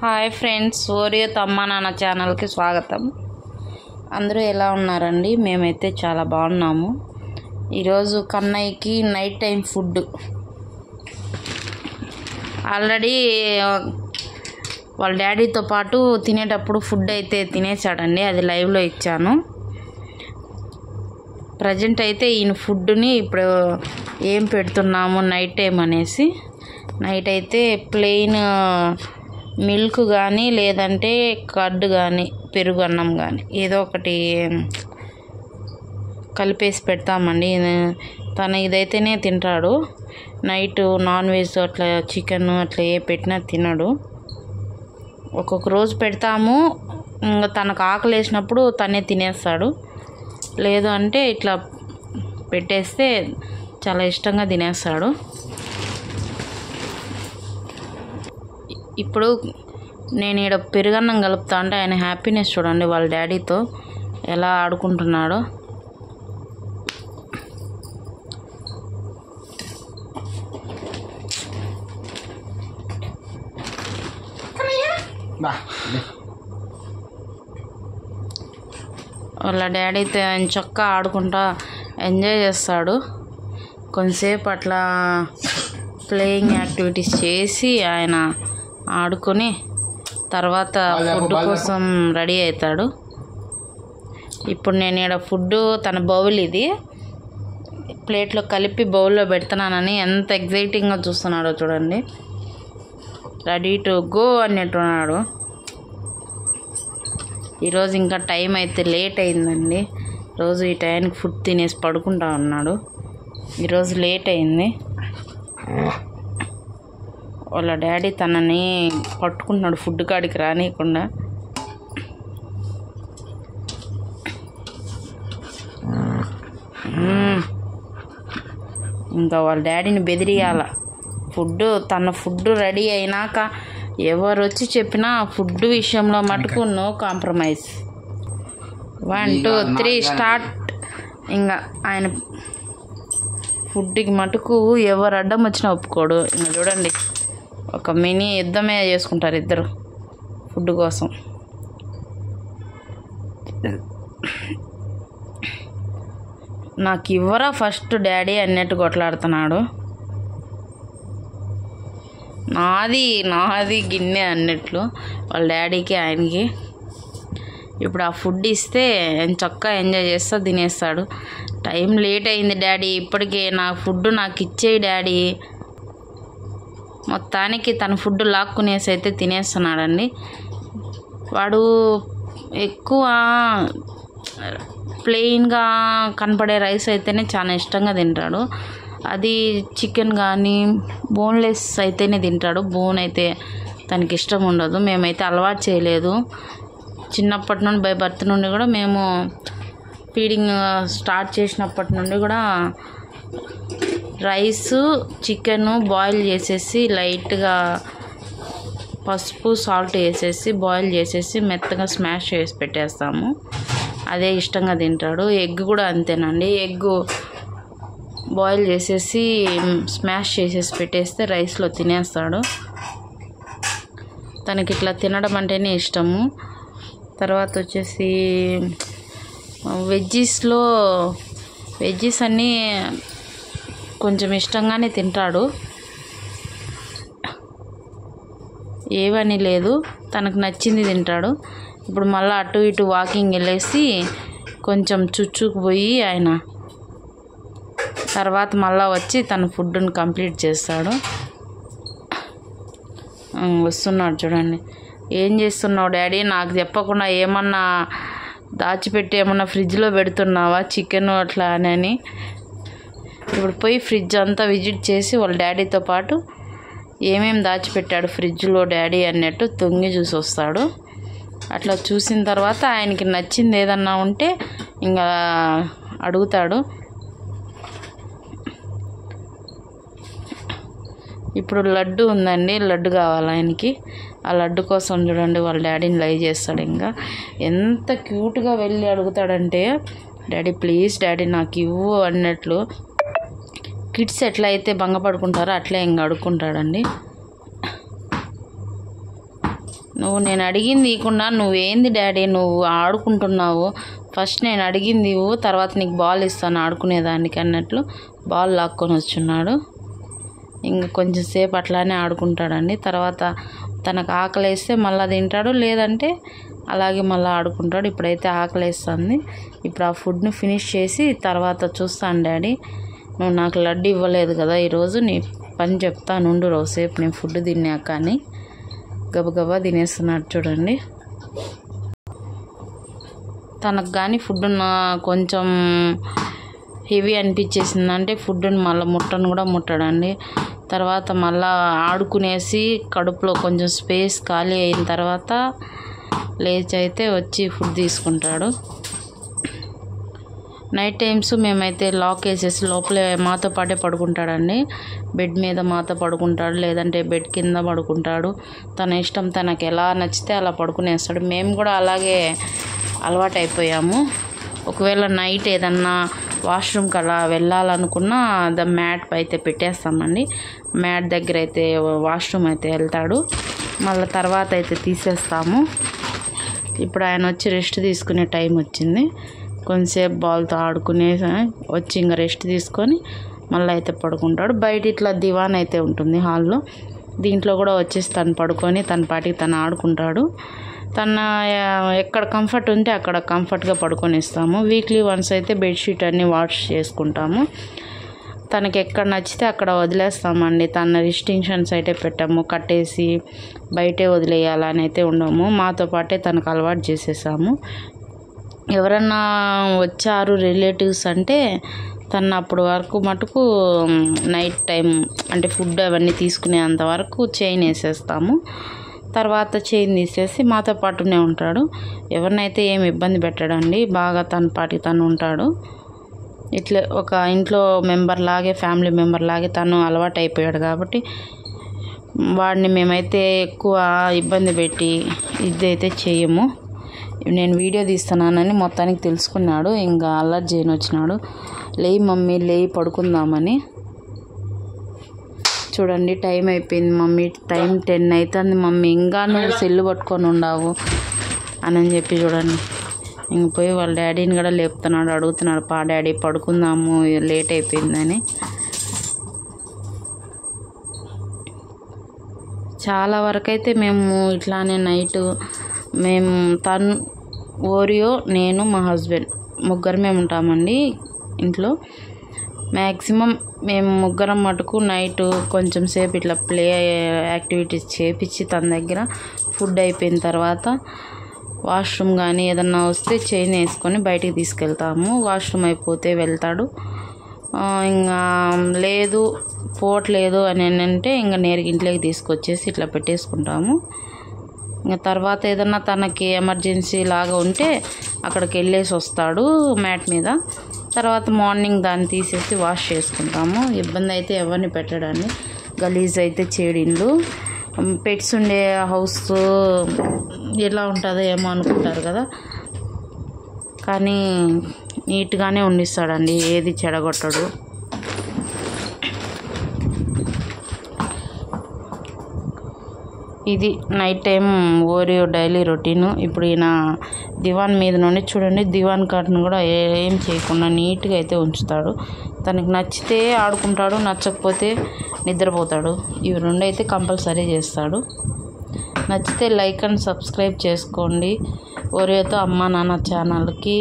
Hi friends, Oreo అమ్మ నాన్న ఛానల్కి స్వాగతం. అందరూ ఎలా ఉన్నారండి? మేమైతే చాలా బాగున్నాము. ఈరోజు కన్నయ్యకి నైట్ టైం ఫుడ్ ఆల్రెడీ వాళ్ళ డాడీతో పాటు తినేటప్పుడు ఫుడ్ అయితే తినేసాడండి. అది లైవ్లో ఇచ్చాను. ప్రజెంట్ అయితే ఈయన ఫుడ్ని ఇప్పుడు ఏం పెడుతున్నాము నైట్ టైం అనేసి, నైట్ అయితే ప్లెయిన్ మిల్క్ కానీ లేదంటే కర్డ్ కానీ పెరుగు అన్నం కానీ ఏదో ఒకటి కలిపేసి పెడతామండి. తను ఇదైతేనే తింటాడు. నైట్ నాన్ వెజ్ అట్లా చికెన్ అట్లా ఏ పెట్టినా తినడు. ఒక్కొక్క రోజు పెడతాము, ఇంకా తనకు ఆకలి వేసినప్పుడు తనే తినేస్తాడు. లేదు అంటే ఇట్లా పెట్టేస్తే చాలా ఇష్టంగా తినేస్తాడు. ఇప్పుడు నేను ఈడ పెరుగన్నం కలుపుతా అంటే ఆయన హ్యాపీనెస్ చూడండి, వాళ్ళ డాడీతో ఎలా ఆడుకుంటున్నాడో. వాళ్ళ డాడీతో ఆయన చక్కగా ఆడుకుంటా ఎంజాయ్ చేస్తాడు. కొంతసేపు అట్లా ప్లేయింగ్ యాక్టివిటీస్ చేసి ఆయన ఆడుకొని తర్వాత ఫుడ్ కోసం రెడీ అవుతాడు. ఇప్పుడు నేను ఇక్కడ ఫుడ్ తన బౌల్ ఇది ప్లేట్లో కలిపి బౌల్లో పెడుతున్నానని ఎంత ఎగ్జైటింగ్గా చూస్తున్నాడో చూడండి. రెడీ టు గో అన్నట్టున్నాడు. ఈరోజు ఇంకా టైం అయితే లేట్ అయిందండి. రోజు ఈ టైంకి ఫుడ్ తినేసి పడుకుంటా ఉన్నాడు. ఈరోజు లేట్ అయింది. వాళ్ళ డాడీ తనని పట్టుకుంటున్నాడు ఫుడ్ కాడికి రానియకుండా. ఇంకా వాళ్ళ డాడీని బెదిరియాల. తన ఫుడ్ రెడీ అయినాక ఎవరు వచ్చి చెప్పినా ఫుడ్ విషయంలో మటుకు నో కాంప్రమైజ్. 1 2 3 స్టార్ట్. ఇంకా ఆయన ఫుడ్కి మటుకు ఎవరు అడ్డం వచ్చినా ఒప్పుకోడు. ఇంకా చూడండి, ఒక మినీ యుద్ధమే చేసుకుంటారు ఇద్దరు ఫుడ్ కోసం. నాకు ఇవ్వరా ఫస్ట్ డాడీ అన్నట్టు కొట్లాడుతున్నాడు. నాది గిన్నె అన్నట్లు వాళ్ళ డాడీకి ఆయనకి. ఇప్పుడు ఆ ఫుడ్ ఇస్తే చక్కగా ఎంజాయ్ చేస్తా తినేస్తాడు. టైం లేట్ అయింది డాడీ, ఇప్పటికే నా ఫుడ్ నాకు ఇచ్చేయి డాడీ. మొత్తానికి తన ఫుడ్ లాక్కునేసి అయితే తినేస్తున్నాడండి. వాడు ఎక్కువ ప్లెయిన్గా కనపడే రైస్ అయితేనే చాలా ఇష్టంగా తింటాడు. అది చికెన్ కానీ బోన్లెస్ అయితేనే తింటాడు. బోన్ అయితే తనకి ఇష్టం ఉండదు. మేమైతే అలవాటు చేయలేదు. చిన్నప్పటి నుండి బై బర్త్ నుండి కూడా మేము ఫీడింగ్ స్టార్ట్ చేసినప్పటి నుండి కూడా రైసు చికెన్ బాయిల్ చేసేసి లైట్గా పసుపు సాల్ట్ వేసేసి బాయిల్ చేసేసి మెత్తగా స్మాష్ చేసి పెట్టేస్తాము. అదే ఇష్టంగా తింటాడు. ఎగ్ కూడా అంతేనండి. ఎగ్ బాయిల్ చేసేసి స్మాష్ చేసేసి పెట్టేస్తే రైస్లో తినేస్తాడు. తనకి ఇట్లా తినడం అంటేనే ఇష్టము. తర్వాత వచ్చేసి వెజ్జీస్ అన్నీ కొంచెం ఇష్టంగానే తింటాడు. ఏవని లేదు, తనకు నచ్చింది తింటాడు. ఇప్పుడు మళ్ళీ అటు ఇటు వాకింగ్ వెళ్ళేసి కొంచెం చుచ్చుకుపోయి ఆయన తర్వాత మళ్ళీ వచ్చి తన ఫుడ్ని కంప్లీట్ చేస్తాడు. వస్తున్నాడు చూడండి. ఏం చేస్తున్నావు డాడీ? నాకు చెప్పకుండా ఏమన్నా దాచిపెట్టి ఏమన్నా ఫ్రిడ్జ్లో పెడుతున్నావా చికెన్ అట్లా అని. ఇప్పుడు పోయి ఫ్రిడ్జ్ అంతా విజిట్ చేసి వాళ్ళ డాడీతో పాటు ఏమేమి దాచిపెట్టాడు ఫ్రిడ్జ్లో డాడీ అన్నట్టు తొంగి చూసి వస్తాడు. అట్లా చూసిన తర్వాత ఆయనకి నచ్చింది ఏదన్నా ఉంటే ఇంకా అడుగుతాడు. ఇప్పుడు లడ్డు ఉందండి, లడ్డు కావాలి ఆయనకి. ఆ లడ్డు కోసం చూడండి వాళ్ళ డాడీని లైవ్ చేస్తాడు. ఇంకా ఎంత క్యూట్గా వెళ్ళి అడుగుతాడంటే, డాడీ ప్లీజ్ డాడీ నాకు ఇవ్వు అన్నట్లు. కిడ్స్ ఎట్లా అయితే భంగపడుకుంటారో అట్లే ఇంకా అడుక్కుంటాడండి. నేను అడిగింది ఇవ్వకుండా నువ్వేంది డాడీ నువ్వు ఆడుకుంటున్నావు, ఫస్ట్ నేను అడిగింది ఇవ్వు, తర్వాత నీకు బాల్ ఇస్తాను ఆడుకునేదానికి అన్నట్లు బాల్ లాక్కొని వచ్చున్నాడు. ఇంకా కొంచెం సేపు అట్లానే ఆడుకుంటాడండి. తర్వాత తనకు ఆకలి వేస్తే మళ్ళీ తింటాడు, లేదంటే అలాగే మళ్ళీ ఆడుకుంటాడు. ఇప్పుడైతే ఆకలి వేస్తుంది. ఇప్పుడు ఆ ఫుడ్ని ఫినిష్ చేసి తర్వాత చూస్తాను డాడీ, నువ్వు నాకు లడ్డు ఇవ్వలేదు కదా ఈరోజు, నీ పని చెప్తాను ఉండు రోజుసేపు నేను ఫుడ్ తిన్నాక అని గబగబా తినేస్తున్నాడు చూడండి. తనకు కానీ ఫుడ్ కొంచెం హెవీ అనిపించేసిందంటే ఫుడ్ని మళ్ళీ ముట్టను కూడా ముట్టడండి. తర్వాత మళ్ళీ ఆడుకునేసి కడుపులో కొంచెం స్పేస్ ఖాళీ అయిన తర్వాత లేచి అయితే వచ్చి ఫుడ్ తీసుకుంటాడు. నైట్ టైమ్స్ మేమైతే లాక్ వేసేసి లోపలే మాతో పాటే పడుకుంటాడండి. బెడ్ మీద మాతో పడుకుంటాడు, లేదంటే బెడ్ కింద పడుకుంటాడు. తన ఇష్టం, తనకు ఎలా నచ్చితే అలా పడుకునేస్తాడు. మేము కూడా అలాగే అలవాటు అయిపోయాము. ఒకవేళ నైట్ ఏదన్నా వాష్రూమ్కి అలా వెళ్ళాలనుకున్నా మ్యాట్ అయితే పెట్టేస్తామండి. మ్యాట్ దగ్గర అయితే వాష్రూమ్ అయితే వెళ్తాడు, మళ్ళీ తర్వాత అయితే తీసేస్తాము. ఇప్పుడు ఆయన వచ్చి రెస్ట్ తీసుకునే టైం వచ్చింది. కొంచెంసేపు బాల్తో ఆడుకునే వచ్చి ఇంకా రెస్ట్ తీసుకొని మళ్ళీ అయితే పడుకుంటాడు. బయట ఇట్లా దివాన్ అయితే ఉంటుంది హాల్లో, దీంట్లో కూడా వచ్చేసి తను పడుకొని తన పాటికి తను ఆడుకుంటాడు. తన ఎక్కడ కంఫర్ట్ ఉంటే అక్కడ కంఫర్ట్గా పడుకొని ఇస్తాము. వీక్లీ వన్స్ అయితే బెడ్షీట్ అన్నీ వాష్ చేసుకుంటాము. తనకి ఎక్కడ నచ్చితే అక్కడ వదిలేస్తామండి. తన రిస్ట్రిక్షన్స్ అయితే పెట్టాము, కట్టేసి బయటే వదిలేయాలని అయితే ఉండము. మాతో పాటే తనకు అలవాటు చేసేసాము. ఎవరన్నా వచ్చారు రిలేటివ్స్ అంటే తను అప్పుడు వరకు మటుకు నైట్ టైం అంటే ఫుడ్ అవన్నీ తీసుకునేంత వరకు చైన్ వేసేస్తాము. తర్వాత చైన్ తీసేసి మాతో పాటునే ఉంటాడు. ఎవరినైతే ఏమి ఇబ్బంది పెట్టడండి, బాగా తన పాటికి తను ఉంటాడు. ఇట్లా ఒక ఇంట్లో మెంబర్ లాగే, ఫ్యామిలీ మెంబర్ లాగే తను అలవాటు అయిపోయాడు కాబట్టి వాడిని మేమైతే ఎక్కువ ఇబ్బంది పెట్టి ఇదైతే చేయము. నేను వీడియో తీస్తున్నానని మొత్తానికి తెలుసుకున్నాడు, ఇంకా అల్లరి చేయని వచ్చినాడు. లేయి మమ్మీ లేయి పడుకుందామని. చూడండి టైం అయిపోయింది మమ్మీ, టైం 10 అవుతుంది మమ్మీ, ఇంకా నువ్వు సెల్లు పట్టుకొని ఉండవు అని చెప్పి చూడండి ఇంక పోయి వాళ్ళ డాడీని కూడా లేపుతున్నాడు, అడుగుతున్నాడు పా డాడీ పడుకుందాము లేట్ అయిపోయిందని. చాలా వరకైతే మేము ఇట్లానే నైట్ మేము ఓరియో, నేను, మా హస్బెండ్ ముగ్గురమే ఉంటామండి ఇంట్లో. మ్యాక్సిమం మేము ముగ్గురం మటుకు నైట్ కొంచెం సేపు ఇట్లా ప్లే యాక్టివిటీస్ చేపించి తన దగ్గర ఫుడ్ అయిపోయిన తర్వాత వాష్రూమ్ కానీ ఏదన్నా వస్తే చైన్ వేసుకొని బయటికి తీసుకెళ్తాము. వాష్రూమ్ అయిపోతే వెళ్తాడు. ఇంకా లేదు పోవట్లేదు అని అంటే ఇంకా నేరుగా ఇంట్లోకి తీసుకొచ్చేసి ఇట్లా పెట్టేసుకుంటాము. ఇంకా తర్వాత ఏదన్నా తనకి ఎమర్జెన్సీ లాగా ఉంటే అక్కడికి వెళ్ళేసి వస్తాడు మ్యాట్ మీద. తర్వాత మార్నింగ్ దాన్ని తీసేసి వాష్ చేసుకుంటాము. ఇబ్బంది అయితే ఎవరిని పెట్టడాన్ని, గలీజ్ అయితే చేయడిండు. పెట్స్ ఉండే హౌస్ ఎలా ఉంటుందో ఏమో అనుకుంటారు కదా, కానీ నీట్గానే ఉండిస్తాడండి, ఏది చెడగొట్టడు. ఇది night time Oreo daily routine. ఇప్పుడు ఈయన దివాన్ మీద నుండి చూడండి, దివాన్ కాటను కూడా ఏం చేయకుండా నీట్గా అయితే ఉంచుతాడు. తనకి నచ్చితే ఆడుకుంటాడు, నచ్చకపోతే నిద్రపోతాడు. ఇవి రెండు అయితే కంపల్సరీ చేస్తాడు. నచ్చితే లైక్ అండ్ సబ్స్క్రైబ్ చేసుకోండి. ఓరియోతో అమ్మ నాన్న ఛానల్కి